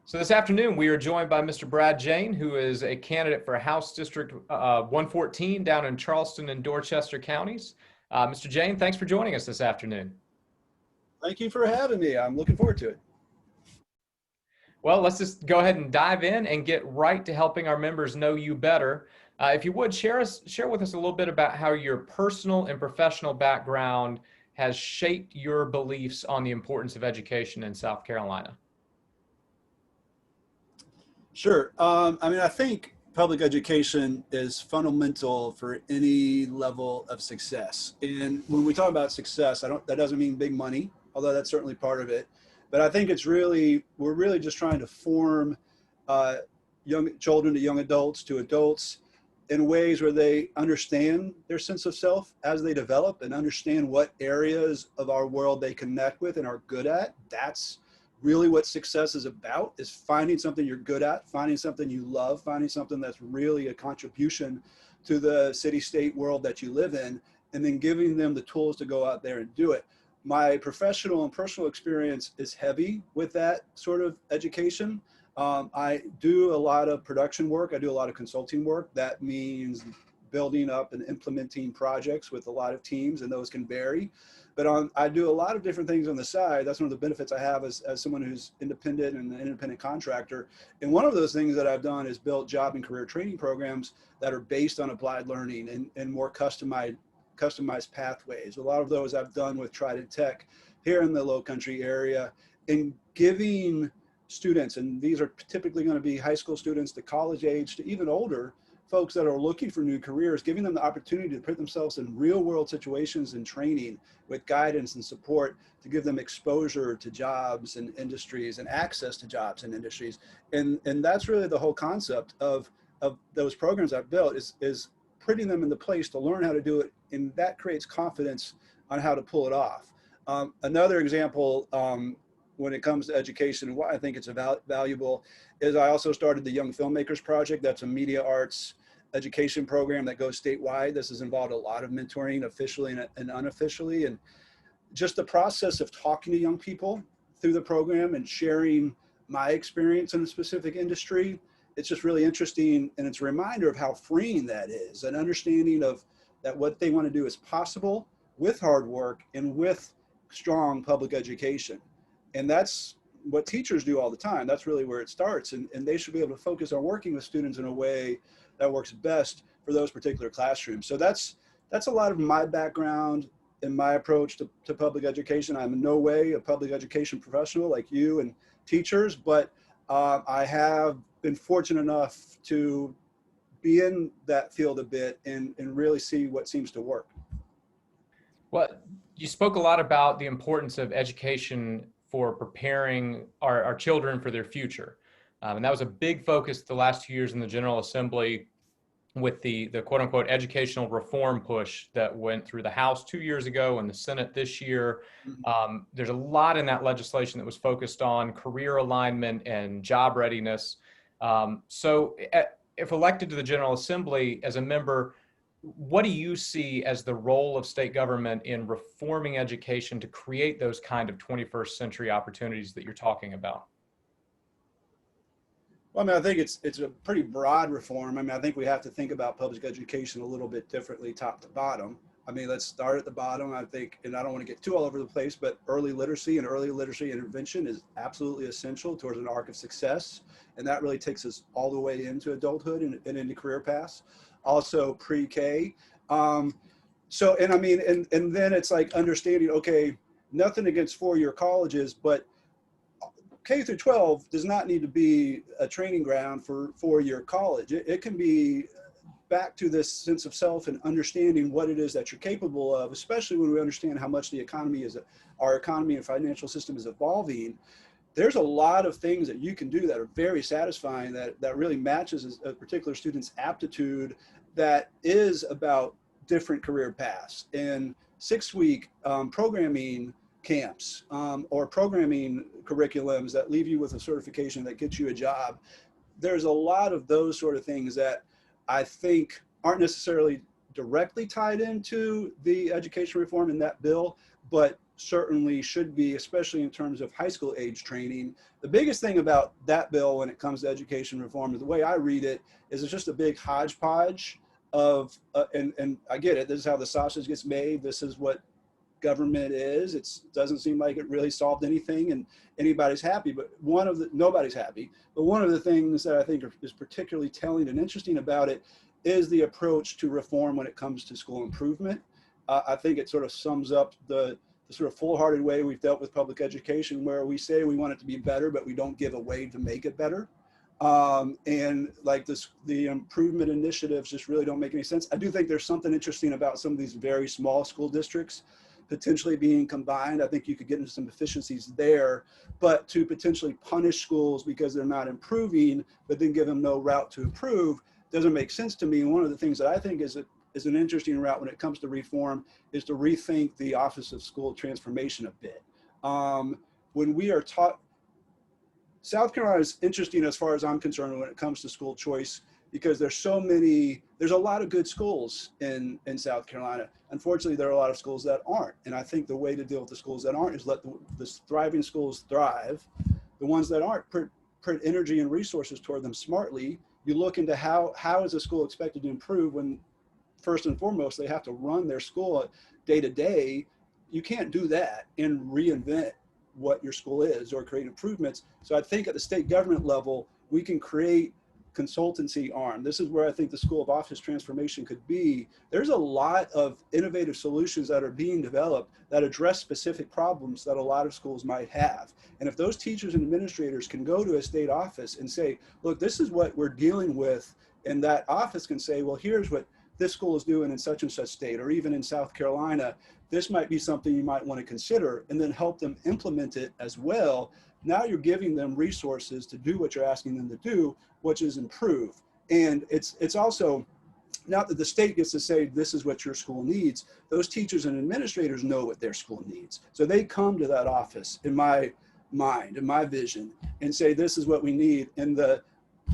So this afternoon, we are joined by Mr. Brad Jayne, who is a candidate for House District 114 down in Charleston and Dorchester counties. Mr. Jayne, thanks for joining us this afternoon. Thank you for having me. I'm looking forward to it. Well, let's just go ahead and dive in and get right to helping our members know you better. If you would, share with us a little bit about how your personal and professional background has shaped your beliefs on the importance of education in South Carolina. Sure. I think public education is fundamental for any level of success. And when we talk about success, that doesn't mean big money, although that's certainly part of it. But I think we're really just trying to form young children to young adults to adults in ways where they understand their sense of self as they develop and understand what areas of our world they connect with and are good at. That's really what success is about, is finding something you're good at, finding something you love, finding something that's really a contribution to the city-state world that you live in, and then giving them the tools to go out there and do it. My professional and personal experience is heavy with that sort of education. I do a lot of production work. I do a lot of consulting work. That means building up and implementing projects with a lot of teams, and those can vary. But I do a lot of different things on the side. That's one of the benefits I have as someone who's independent and an independent contractor. And one of those things that I've done is built job and career training programs that are based on applied learning and more customized pathways. A lot of those I've done with Trident Tech here in the Low Country area, and giving students, and these are typically going to be high school students to college age to even older folks that are looking for new careers, giving them the opportunity to put themselves in real world situations and training with guidance and support to give them exposure to jobs and industries and access to jobs and industries. And that's really the whole concept of those programs I've built, is putting them in the place to learn how to do it. And that creates confidence on how to pull it off. Another example, when it comes to education and why I think it's valuable, is I also started the Young Filmmakers Project. That's a media arts education program that goes statewide. This has involved a lot of mentoring officially and unofficially. And just the process of talking to young people through the program and sharing my experience in a specific industry, it's just really interesting. And it's a reminder of how freeing that is, an understanding of that what they want to do is possible with hard work and with strong public education. And that's what teachers do all the time. That's really where it starts. And they should be able to focus on working with students in a way that works best for those particular classrooms. So that's a lot of my background and my approach to public education. I'm in no way a public education professional like you and teachers, but I have been fortunate enough to be in that field a bit and really see what seems to work. Well, you spoke a lot about the importance of education for preparing our children for their future. And that was a big focus the last 2 years in the General Assembly with the quote unquote educational reform push that went through the House 2 years ago and the Senate this year. There's a lot in that legislation that was focused on career alignment and job readiness. So if elected to the General Assembly as a member, what do you see as the role of state government in reforming education to create those kind of 21st century opportunities that you're talking about? Well, I think it's a pretty broad reform. I think we have to think about public education a little bit differently, top to bottom. Let's start at the bottom. I think, and I don't want to get too all over the place, but early literacy and early literacy intervention is absolutely essential towards an arc of success. And that really takes us all the way into adulthood and into career paths. Also pre-K. And then it's like understanding, okay, nothing against four-year colleges, but K through 12 does not need to be a training ground for four-year college. It can be back to this sense of self and understanding what it is that you're capable of, especially when we understand how much our economy and financial system is evolving. There's a lot of things that you can do that are very satisfying, that really matches a particular student's aptitude, that is about different career paths. And 6-week programming camps or programming curriculums that leave you with a certification that gets you a job. There's a lot of those sort of things that I think aren't necessarily directly tied into the education reform in that bill, but certainly should be, especially in terms of high school age training. The biggest thing about that bill when it comes to education reform, the way I read it, is it's just a big hodgepodge of, and I get it, this is how the sausage gets made, this is what government is. It doesn't seem like it really solved anything and anybody's happy, but nobody's happy. But one of the things that I think is particularly telling and interesting about it is the approach to reform when it comes to school improvement. I think it sort of sums up the sort of full-hearted way we've dealt with public education, where we say we want it to be better, but we don't give a way to make it better. And like the improvement initiatives just really don't make any sense. I do think there's something interesting about some of these very small school districts potentially being combined. I think you could get into some efficiencies there, but to potentially punish schools because they're not improving, but then give them no route to improve doesn't make sense to me. And one of the things that I think is an interesting route when it comes to reform is to rethink the Office of School Transformation a bit. When we are taught, South Carolina is interesting as far as I'm concerned when it comes to school choice, because there's a lot of good schools in South Carolina. Unfortunately, there are a lot of schools that aren't. And I think the way to deal with the schools that aren't is let the thriving schools thrive. The ones that aren't, put energy and resources toward them smartly. You look into how is a school expected to improve when first and foremost, they have to run their school day to day. You can't do that and reinvent what your school is or create improvements. So I think at the state government level, we can create consultancy arm. This is where I think the School of Office Transformation could be. There's a lot of innovative solutions that are being developed that address specific problems that a lot of schools might have. And if those teachers and administrators can go to a state office and say, look, this is what we're dealing with, and that office can say, well, here's what this school is doing in such and such state, or even in South Carolina, this might be something you might want to consider, and then help them implement it as well. Now you're giving them resources to do what you're asking them to do, which is improve. And it's also not that the state gets to say, this is what your school needs. Those teachers and administrators know what their school needs. So they come to that office, in my mind, in my vision, and say, this is what we need. And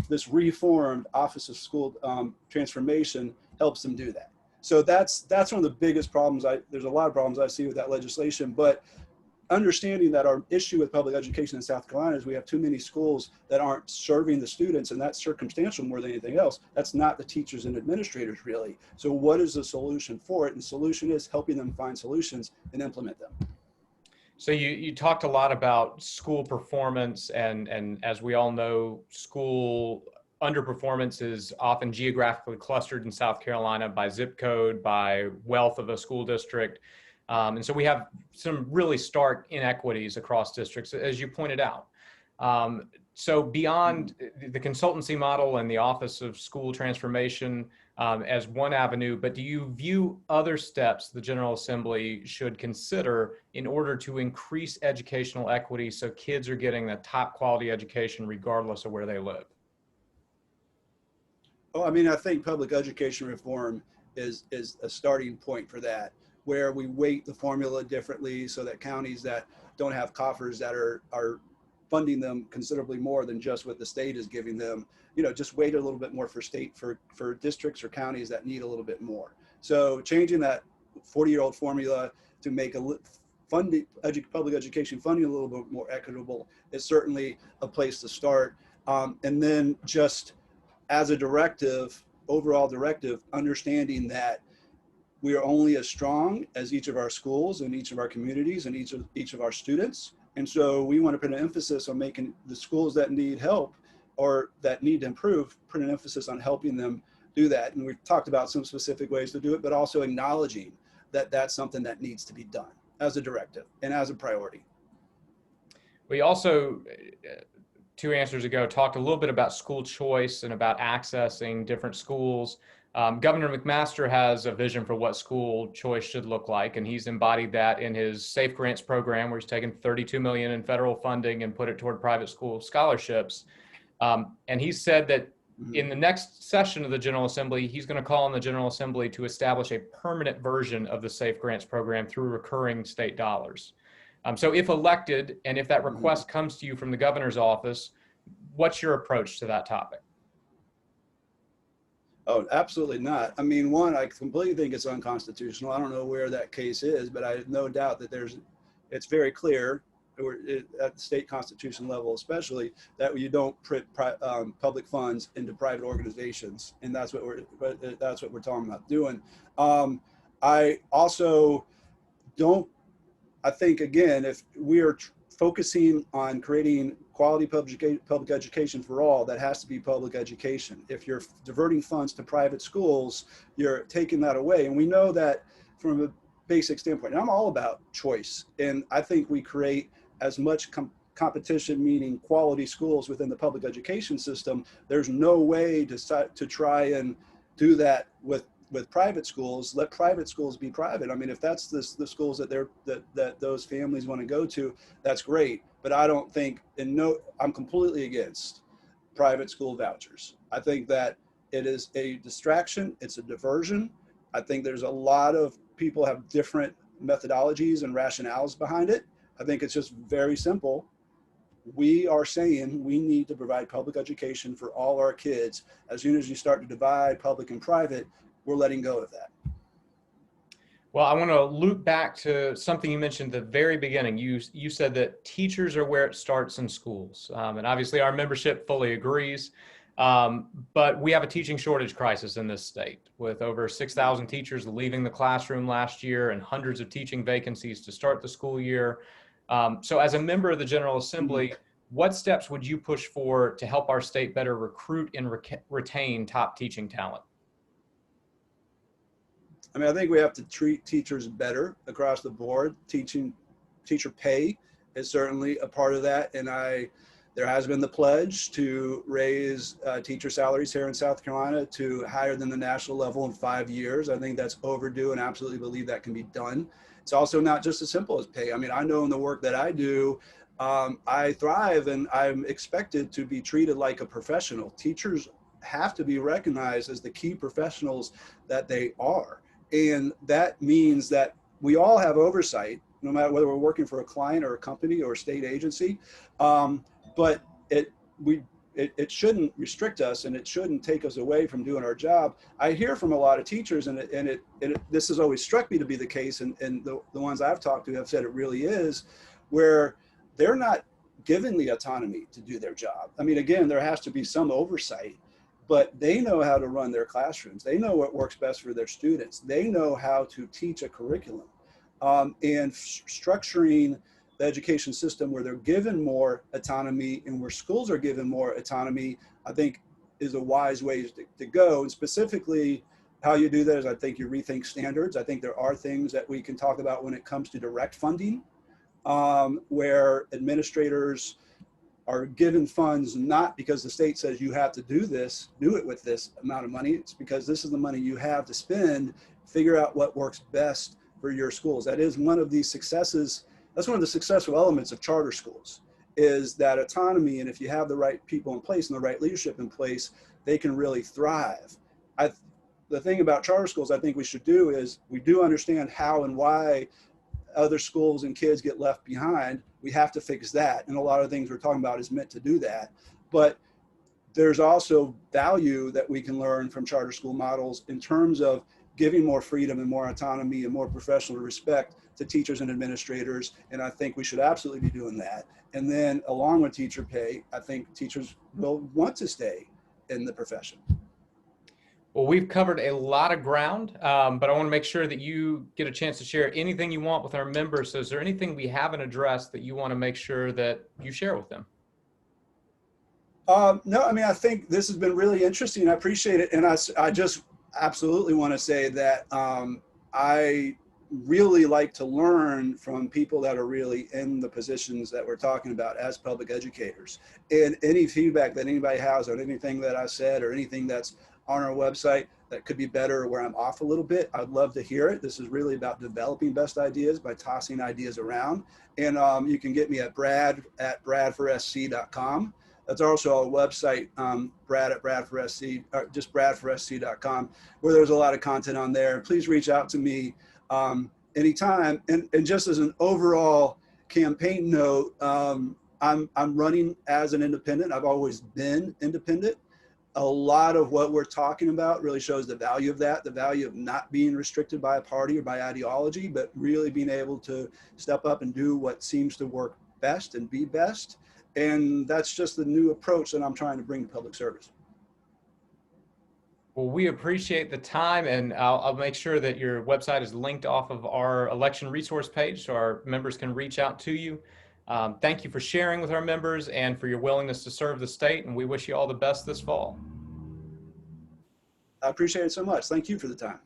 this reformed Office of School Transformation helps them do that. So that's one of the biggest problems. There's a lot of problems I see with that legislation, but understanding that our issue with public education in South Carolina is we have too many schools that aren't serving the students, and that's circumstantial more than anything else. That's not the teachers and administrators really. So what is the solution for it? And the solution is helping them find solutions and implement them. So you talked a lot about school performance, and as we all know, school underperformance is often geographically clustered in South Carolina by zip code, by wealth of a school district. And so we have some really stark inequities across districts, as you pointed out. So beyond the consultancy model and the Office of School Transformation as one avenue, but do you view other steps the General Assembly should consider in order to increase educational equity so kids are getting the top quality education regardless of where they live? Oh, I mean, I think public education reform is a starting point for that, where we weight the formula differently so that counties that don't have coffers that are funding them considerably more than just what the state is giving them, just weight a little bit more for districts or counties that need a little bit more. So changing that 40-year-old formula to make public education funding a little bit more equitable is certainly a place to start. And then just as a directive, overall directive, understanding that we are only as strong as each of our schools and each of our communities and each of our students. And so we want to put an emphasis on making the schools that need help or that need to improve, put an emphasis on helping them do that. And we've talked about some specific ways to do it, but also acknowledging that that's something that needs to be done as a directive and as a priority. We also, 2 answers ago, talked a little bit about school choice and about accessing different schools. Governor McMaster has a vision for what school choice should look like, and he's embodied that in his Safe Grants program, where he's taken $32 million in federal funding and put it toward private school scholarships. And he said that in the next session of the General Assembly, he's going to call on the General Assembly to establish a permanent version of the Safe Grants program through recurring state dollars. So if elected, and if that request comes to you from the governor's office, what's your approach to that topic? Oh, absolutely not. I mean, one, I completely think it's unconstitutional. I don't know where that case is, but I have no doubt that there's it's very clear at the state constitution level, especially, that you don't put public funds into private organizations, and that's what we're talking about doing. I also don't. I think, again, if we are focusing on creating quality public education for all, that has to be public education. If you're diverting funds to private schools, you're taking that away, and we know that from a basic standpoint. And I'm all about choice, and I think we create as much competition, meaning quality schools within the public education system. There's no way to try and do that with private schools. Let private schools be private. I mean, if that's the schools that those families want to go to, that's great. But I don't think, I'm completely against private school vouchers. I think that it is a distraction. It's a diversion. I think there's a lot of people have different methodologies and rationales behind it. I think it's just very simple. We are saying we need to provide public education for all our kids. As soon as you start to divide public and private, we're letting go of that. Well, I want to loop back to something you mentioned at the very beginning. You said that teachers are where it starts in schools. And obviously our membership fully agrees. But we have a teaching shortage crisis in this state, with over 6,000 teachers leaving the classroom last year and hundreds of teaching vacancies to start the school year. So as a member of the General Assembly, what steps would you push for to help our state better recruit and retain top teaching talent? I mean, I think we have to treat teachers better across the board. Teacher pay is certainly a part of that. And there has been the pledge to raise teacher salaries here in South Carolina to higher than the national level in 5 years. I think that's overdue, and absolutely believe that can be done. It's also not just as simple as pay. I mean, I know in the work that I do, I thrive and I'm expected to be treated like a professional. Teachers have to be recognized as the key professionals that they are. And that means that we all have oversight, no matter whether we're working for a client or a company or a state agency. But it shouldn't restrict us, and it shouldn't take us away from doing our job. I hear from a lot of teachers, and this has always struck me to be the case, and the ones I've talked to have said it really is, where they're not given the autonomy to do their job. I mean, again, there has to be some oversight, but they know how to run their classrooms. They know what works best for their students. They know how to teach a curriculum, and structuring the education system where they're given more autonomy and where schools are given more autonomy, I think is a wise way to go. And specifically how you do that is, I think you rethink standards. I think there are things that we can talk about when it comes to direct funding, where administrators are given funds not because the state says you have to do it with this amount of money. It's because this is the money you have to spend. Figure out what works best for your schools. That is one of the successes. That's one of the successful elements of charter schools, is that autonomy. And if you have the right people in place and the right leadership in place, they can really thrive. The thing about charter schools I think we should do is, we do understand how and why other schools and kids get left behind. We have to fix that. And a lot of things we're talking about is meant to do that. But there's also value that we can learn from charter school models in terms of giving more freedom and more autonomy and more professional respect to teachers and administrators. And I think we should absolutely be doing that. And then along with teacher pay, I think teachers will want to stay in the profession. Well, we've covered a lot of ground, but I want to make sure that you get a chance to share anything you want with our members. So is there anything we haven't addressed that you want to make sure that you share with them? No, I mean, I think this has been really interesting. I appreciate it. And I just absolutely want to say that I really like to learn from people that are really in the positions that we're talking about as public educators. And any feedback that anybody has on anything that I said or anything that's on our website that could be better, or where I'm off a little bit, I'd love to hear it. This is really about developing best ideas by tossing ideas around. And you can get me at brad@bradforsc.com. That's also our website, brad@bradforsc, or just bradforsc.com, where there's a lot of content on there. Please reach out to me anytime. And just as an overall campaign note, I'm running as an independent. I've always been independent. a lot of what we're talking about really shows the value of that, the value of not being restricted by a party or by ideology, but really being able to step up and do what seems to work best and be best. And that's just the new approach that I'm trying to bring to public service. Well, we appreciate the time, and I'll make sure that your website is linked off of our election resource page so our members can reach out to you. Thank you for sharing with our members and for your willingness to serve the state, and we wish you all the best this fall. I appreciate it so much. Thank you for the time.